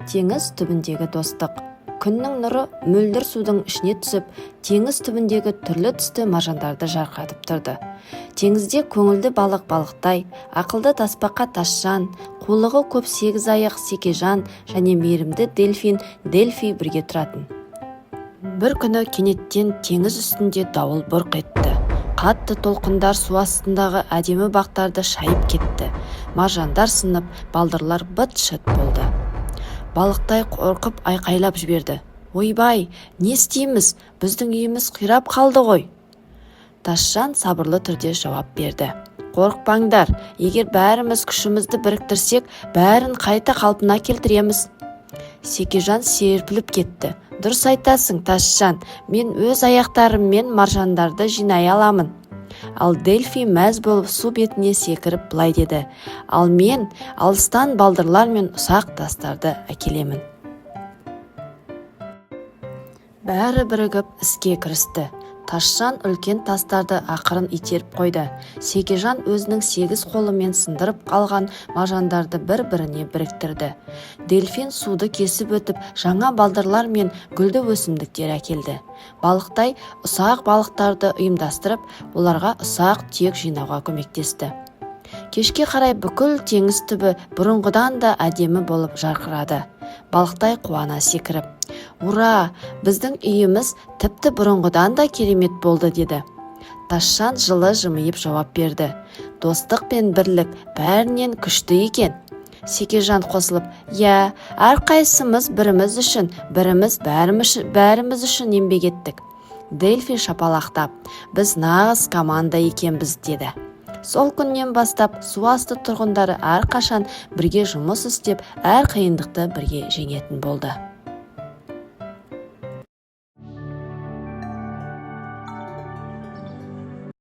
Теңіз түбіндегі достық. Күннің нұры мөлдір судың ішіне түсіп, теңіз түбіндегі түрлі түсті маржандарды жарқыратып тұрды. Теңізде көңілді балық балықтай, ақылды тасбақа тасжан, қулығы көп сегіз аяқ секежан және мейірімді дельфин Дельфий бірге тұратын. Бір күні кенеттен теңіз үстінде дауыл бұрқ етті. Қатты толқындар су астындағы әдемі бақтарды шайып кетті. Маржандар сынып, балдырлар быт-шыт болды. Балықтай қорқып айқайлап жіберді. Ойбай, не істейміз? Біздің үйіміз қирап қалды ғой. Тасжан сабырлы түрде жауап берді. Қорықпаңдар, егер бәріміз күшімізді біріктірсек, бәрін қайта қалпына келтіреміз. Секежан серпіліп кетті. Дұрыс айтасың, Тасжан, мен өз аяқтарыммен маржандарды жинай аламын. Ал Дельфий мәз болып су бетіне секіріп былай деді. Ал мен алыстан балдырлар мен ұсақ тастарды әкелемін. Бәрі бірігіп іске кірісті. Тасжан үлкен тастарды ақырын итеріп қойды. Секежан өзінің 8 қолымен сындырып қалған маржандарды бір-біріне біріктірді. Дельфин суды кесіп өтіп, жаңа балдырлар мен гүлді өсімдіктер әкелді. Балықтай ұсақ балықтарды ұйымдастырып, оларға ұсақ түйек жинауға көмектесті. Кешке қарай бүкіл теңіз түбі бұрынғыдан да әдемі болып жарқырады. Балықтай қуана секіріп, «Ура! Біздің үйіміз тіпті бұрынғыдан да керемет болды» деді. Тасжан жылы жымиып жауап берді. Достық пен бірлік бәрінен күшті екен. Секежан қосылып, «Я, әрқайсымыз біріміз үшін, бәріміз үшін еңбек еттік». Дельфий шапалақтап, «Біз нағыз команда екенбіз» деді. Сол күннен бастап су асты тұрғындары әрқашан бірге жұмыс істеп, әр қиындықты бірге жеңетін болды.